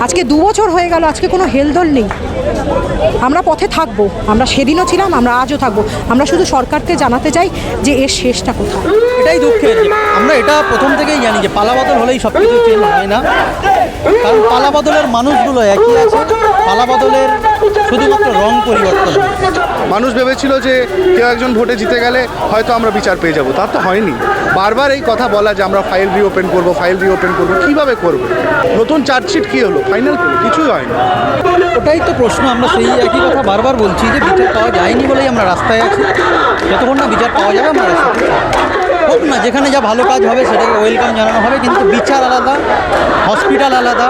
আজকে 2 বছর হয়ে গেল, আজকে কোনো হেলদোল নেই। আমরা পথে থাকবো, আমরা সেদিনও ছিলাম, আমরা আজও থাকবো। আমরা শুধু সরকারকে জানাতে চাই যে এর শেষটা কোথায়। এটাই দুঃখের, আমরা এটা প্রথম থেকেই জানি যে পালাবদল হলেই সব কিছু চেঞ্জ হয় না। কারণ পালাবদলের মানুষগুলো একই আছে, পালাবদলের শুধুমাত্র রং পরিবর্তন। মানুষ ভেবেছিল যে কেউ একজন ভোটে জিতে গেলে হয়তো আমরা বিচার পেয়ে যাব, তা তো হয়নি। বারবার এই কথা বলা যে আমরা ফাইল রিওপেন করব, ফাইল রিওপেন করব, কীভাবে করব? নতুন চার্জশিট কী হলো? ফাইনাল কিছুই হয়নি। ওটাই তো প্রশ্ন, আমরা সেই একই কথা বারবার বলছি যে বিচার পাওয়া যায়নি বলেই আমরা রাস্তায় আছি। যতক্ষণ না বিচার পাওয়া যাবে আমরা রাস্তায় হোক না, যেখানে যা ভালো কাজ হবে সেটাকে ওয়েলকাম জানানো হবে, কিন্তু বিচার আলাদা, হসপিটাল আলাদা,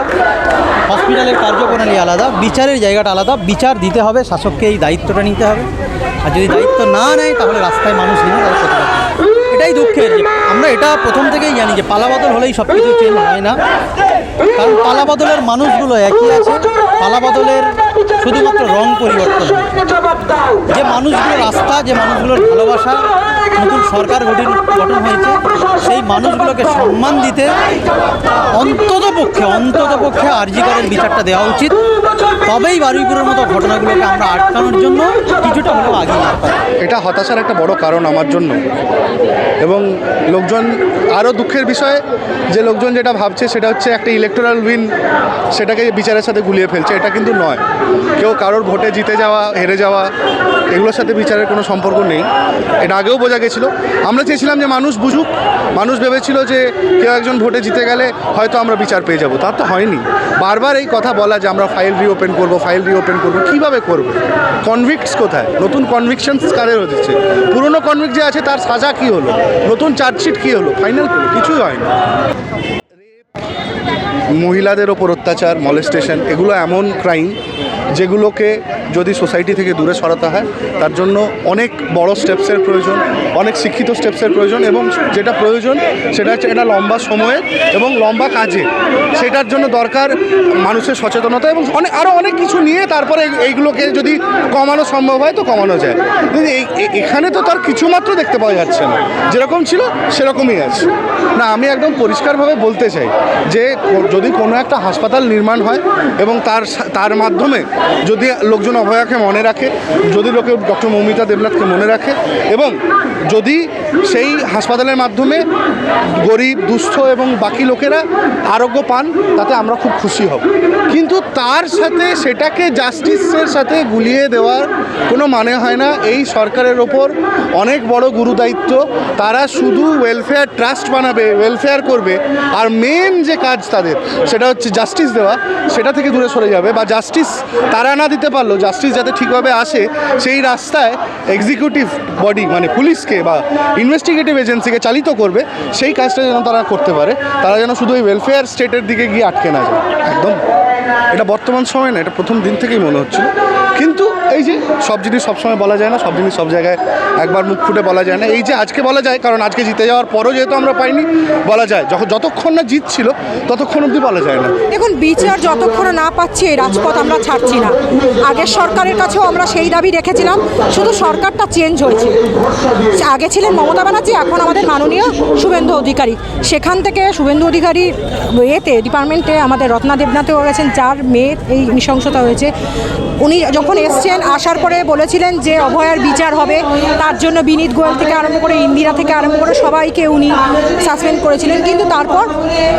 হসপিটালের কার্যপ্রণালী আলাদা, বিচারের জায়গাটা আলাদা। বিচার দিতে হবে, শাসককে এই দায়িত্বটা নিতে হবে। আর যদি দায়িত্ব না নেয় তাহলে রাস্তায় মানুষ নেই, তারা করতে পারবে। এটাই দুঃখের, যে আমরা এটা প্রথম থেকেই জানি যে পালাবদল হলেই সব কিছু চেঞ্জ হয় না। কারণ পালাবদলের মানুষগুলো একই আছে, পালাবদলের শুধুমাত্র রং পরিবর্তন। যে মানুষগুলো রাস্তা, যে মানুষগুলোর ভালোবাসা, নতুন সরকার গঠন হয়েছে, সেই মানুষগুলোকে সম্মান দিতে অন্ততপক্ষে আরজি করের বিচারটা দেওয়া উচিত। তবেই বারুইপুরের মতো ঘটনাগুলোকে আমরা আটকানোর জন্য কিছুটা হলেও আগিয়ে যেতে পারি। এটা হতাশার একটা বড় কারণ আমার জন্য। এবং লোকজন, আরও দুঃখের বিষয় যে লোকজন যেটা ভাবছে সেটা হচ্ছে একটা ইলেকটোরাল উইন, সেটাকে বিচারের সাথে গুলিয়ে ফেলছে। এটা কিন্তু নয়। কেউ কারোর ভোটে জিতে যাওয়া, হেরে যাওয়া, এগুলোর সাথে বিচারের কোনো সম্পর্ক নেই। এটা আগেও বোঝা গেছিলো। আমরা চেয়েছিলাম যে মানুষ বুঝুক। মানুষ ভেবেছিল যে কেউ একজন ভোটে জিতে গেলে হয়তো আমরা বিচার পেয়ে যাব, তা তো হয়নি। বারবার এই কথা বলা যে আমরা ফাইল রিওপেন করব, ফাইল রিওপেন করব, কীভাবে করব? কনভিক্টস কোথায়? নতুন কনভিকশনস কাদের হচ্ছে? পুরনো কনভিক্ট যে আছে তার সাজা কী হলো? নতুন চার্জশিট কী হলো? ফাইনাল কিছুই হয়নি। মহিলাদের ওপর অত্যাচার, মলেস্টেশন, এগুলো এমন ক্রাইম যেগুলোকে যদি সোসাইটি থেকে দূরে সরাতে হয় তার জন্য অনেক বড় স্টেপসের প্রয়োজন, অনেক শিক্ষিত স্টেপসের প্রয়োজন। এবং যেটা প্রয়োজন সেটা হচ্ছে এটা লম্বা সময়ে এবং লম্বা কাজে। সেটার জন্য দরকার মানুষের সচেতনতা এবং আরও অনেক কিছু নিয়ে তারপরে এইগুলোকে যদি কমানো সম্ভব হয় তো কমানো যায়। কিন্তু এখানে তো তার কিছুমাত্র দেখতে পাওয়া যাচ্ছে না, যেরকম ছিল সেরকমই আছে। না, আমি একদম পরিষ্কারভাবে বলতে চাই যে যদি কোনো একটা হাসপাতাল নির্মাণ হয় এবং তার মাধ্যমে যদি লোকজন অভয়াকে মনে রাখে, যদি লোকে ডক্টর মৌমিতা দেবনাথকে মনে রাখে এবং যদি সেই হাসপাতালের মাধ্যমে গরিব, দুস্থ এবং বাকি লোকেরা আরোগ্য পান, তাতে আমরা খুব খুশি হব। কিন্তু তার সাথে সেটাকে জাস্টিসের সাথে গুলিয়ে দেওয়ার কোনো মানে হয় না। এই সরকারের ওপর অনেক বড় গুরুদায়িত্ব। তারা শুধু ওয়েলফেয়ার ট্রাস্ট বানাবে, ওয়েলফেয়ার করবে, আর মেন যে কাজ তাদের সেটা হচ্ছে জাস্টিস দেওয়া, সেটা থেকে দূরে সরে যাবে। বা জাস্টিস তারা না দিতে পারলেও জাস্টিস যাতে ঠিকভাবে আসে সেই রাস্তায় এক্সিকিউটিভ বডি মানে পুলিশকে বা ইনভেস্টিগেটিভ এজেন্সিকে চালিত করবে, সেই কাজটা যেন তারা করতে পারে। তারা যেন শুধু ওই ওয়েলফেয়ার স্টেটের দিকে গিয়ে আটকে না যায়। একদম এটা বর্তমান সময় না, এটা প্রথম দিন থেকেই মনে হচ্ছিল। কিন্তু এই যে সব জিনিস সবসময় বলা যায় না, সব জিনিস সব জায়গায় একবার মুখ ফুটে বলা যায় না। এই যে আজকে বলা যায়, কারণ আজকে জিতে যাওয়ার পরও যেহেতু আমরা পাইনি, বলা যায় যতক্ষণ না জিতছিল ততক্ষণ অবধি বলা যায় না। দেখুন, বিচার যতক্ষণ না পাচ্ছি এই রাজপথ আমরা ছাড়ছি না। আগের সরকারের কাছেও আমরা সেই দাবি রেখেছিলাম, শুধু সরকারটা চেঞ্জ হয়েছে। আগে ছিলেন মমতা ব্যানার্জি, এখন আমাদের মাননীয় শুভেন্দু অধিকারী। সেখান থেকে শুভেন্দু অধিকারী ডিপার্টমেন্টে আমাদের রত্না দেবনাথও গেছেন, যার মেয়ের এই নৃশংসতা হয়েছে। উনি যখন এসছেন, আসার পরে বলেছিলেন যে অভয়ার বিচার হবে, তার জন্য বিনীত গোয়েল থেকে আরম্ভ করে ইন্দিরা থেকে আরম্ভ করে সবাইকে উনি সাসপেন্ড করেছিলেন। কিন্তু তারপর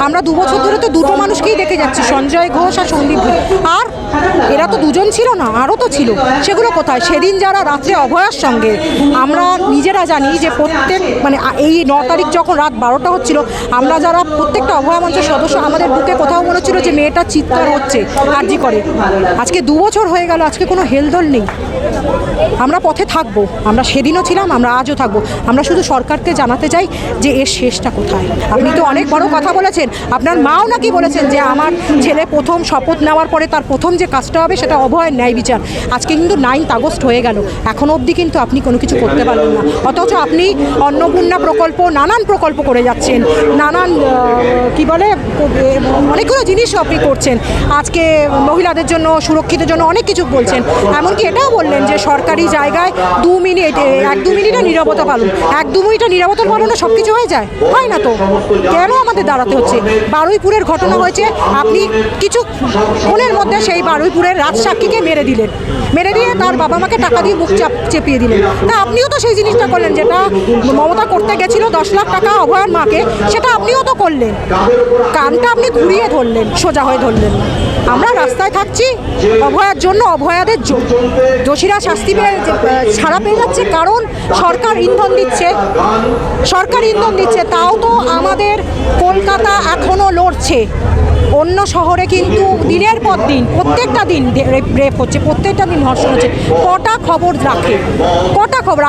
আমরা 2 বছর ধরে তো দুটো মানুষকেই দেখে যাচ্ছি, সঞ্জয় ঘোষ আর সন্দীপ ঘোষ। আর এরা তো দুজন ছিল না, আরও তো ছিল। সেগুলো কোথায়? সেদিন যারা রাত্রে অভয়ার সঙ্গে, আমরা নিজেরা জানি যে প্রত্যেক এই 9 তারিখ যখন রাত 12টা হচ্ছিল, আমরা যারা প্রত্যেকটা অভয়া মঞ্চের সদস্য, আমাদের বুকে কোথাও মনে হচ্ছিল যে মেয়েটা চিৎকার হচ্ছে আরজি করে। আজকে 2 বছর হয়ে গেল, আজকে কোনো হেলদোল নেই। আমরা পথে থাকবো, আমরা সেদিনও ছিলাম, আমরা আজও থাকবো। আমরা শুধু সরকারকে জানাতে চাই যে এর শেষটা কোথায়। আপনি তো অনেক বড় কথা বলেছেন, আপনার মাও নাকি বলেছেন যে আমার ছেলে প্রথম শপথ নেওয়ার পরে তার প্রথম যে কাজটা হবে সেটা অভয়ের ন্যায় বিচার। আজকে কিন্তু 9 আগস্ট হয়ে গেল, এখনও অবধি কিন্তু আপনি কোনো কিছু করতে পারলেন না। অথচ আপনি অন্নপূর্ণা প্রকল্প, নানান প্রকল্প করে যাচ্ছেন, নানান অনেকগুলো জিনিসও আপনি করছেন। আজকে মহিলাদের জন্য, সুরক্ষিতের জন্য অনেক কিছু বলছেন। এমনকি এমনকি এটাও বললেন যে সরকারি জায়গায় 2 মিনিট 1-2 মিনিটে নীরবতা পালন, 1-2 মিনিটে নীরবতা পালনে সব কিছু হয়ে যায়? হয় না তো। কেন আমাদের দাঁড়াতে হচ্ছে? বারুইপুরের ঘটনা হয়েছে, আপনি কিছু ফোনের মধ্যে সেই বারুইপুরের রাজসাক্ষীকে মেরে দিলেন, মেরে দিয়ে তার বাবা মাকে টাকা দিয়ে মুখ চেপিয়ে দিলেন। তা আপনিও তো সেই জিনিসটা করলেন, যেটা মমতা করতে গেছিল 10 লাখ টাকা অভয়ার মাকে, সেটা আপনিও তো করলেন। কানটা আপনি ঘুরিয়ে ধরলেন, সোজা হয়ে ধরলেন না। আমরা রাস্তায় থাকছি অভয়ার জন্য, অভয়াদের দোষীরা শাস্তি পেয়ে ছাড়া পেয়ে যাচ্ছে, কারণ সরকার ইন্ধন দিচ্ছে, সরকার ইন্ধন দিচ্ছে। তাও তো আমাদের কলকাতা এখনও লড়ছে। অন্য শহরে কিন্তু দিনের পর দিন, প্রত্যেকটা দিন রেপ হচ্ছে, প্রত্যেকটা দিন ধর্ষণ হচ্ছে। কটা খবর রাখে, কটা খবর?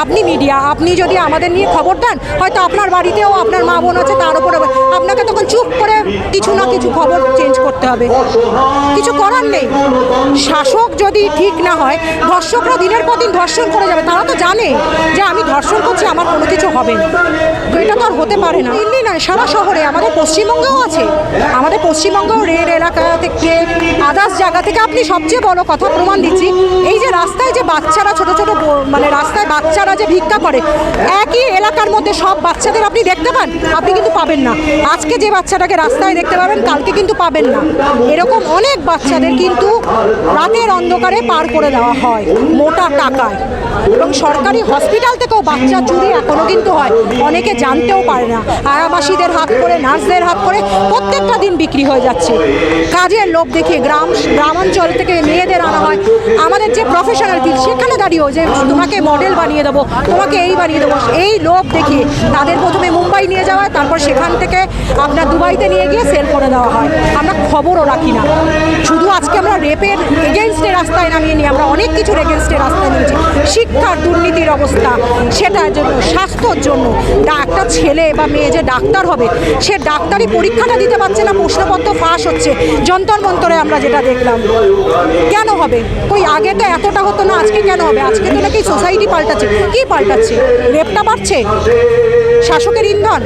আপনি মিডিয়া, আপনি যদি আমাদের নিয়ে খবর দেন, হয়তো আপনার বাড়িতেও আপনার মা বোন আছে, তার উপরে আপনাকে তখন চুপ করে কিছু না কিছু খবর চেঞ্জ করতে হবে, কিছু করার নেই। শাসক যদি ঠিক না হয়, ধর্ষকরা দিনের পর দিন ধর্ষণ করে যাবে। তারা তো জানে যে আমি ধর্ষণ করছি, আমার কোনো কিছু হবে না। তো এটা তো আর হতে পারে না। দিল্লি নয়, সারা শহরে, আমাদের পশ্চিমবঙ্গেও আছে। আমাদের পশ্চিমবঙ্গেও রেড এলাকা থেকে, আদার্স জায়গা থেকে, আপনি সবচেয়ে বড় কথা প্রমাণ দিচ্ছি, এই যে রাস্তায় যে বাচ্চারা ছোট ছোট মানে রাস্তায় বাচ্চারা যে ভিক্ষা করে, একই এলাকার মধ্যে সব বাচ্চাদের আপনি দেখতে পান? আপনি কিন্তু পাবেন না। আজকে যে বাচ্চাটাকে রাস্তায় দেখতে পাবেন, কালকে কিন্তু পাবেন না। এরকম অনেক বাচ্চাদের কিন্তু রাতের অন্ধকারে পার করে দেওয়া হয় মোটা টাকায়। এবং সরকারি হসপিটাল থেকেও বাচ্চা চুরি এখনও কিন্তু হয়, অনেকে জানতেও পারে না। আয়াবাসীদের হাত করে, নার্সদের হাত করে প্রত্যেকটা দিন বিক্রি হয়ে যাচ্ছে। কাজের লোভ দেখিয়ে গ্রামাঞ্চল থেকে মেয়েদের আনা হয়, আমাদের যে প্রফেশনাল ফিল্ড সেখানে দাঁড়িয়েও যে তোমাকে মডেল বানিয়ে দেবো, তোমাকে এই বানিয়ে দেবো, এই লোভ দেখিয়ে তাদের প্রথমে মুম্বাই নিয়ে যাওয়া হয়, তারপর সেখান থেকে আপনার দুবাইতে নিয়ে গিয়ে সেল করে দেওয়া হয়। আমরা খবরও রাখি না। শুধু আজকে আমরা রেপের এগেনস্টে রাস্তায় নামিয়ে নিই, আমরা অনেক কিছুর এগেনস্টে রাস্তায় নিয়েছি। শিক্ষার দুর্নীতির অবস্থা, সেটার জন্য, স্বাস্থ্যর জন্য। একটা ছেলে বা মেয়ে যে ডাক্তার হবে, সে ডাক্তারি পরীক্ষাটা দিতে পারছে না, প্রশ্নপত্র ফাঁস হচ্ছে যন্তর মন্তরে। আমরা যেটা দেখলাম, কেন হবে? কই আগে তো এতটা হতো না, আজকে কেন হবে? আজকে তো নাকি সোসাইটি পাল্টাচ্ছে। কি পাল্টাচ্ছে? রেপটা বাড়ছে, শাসকের ইন্ধন।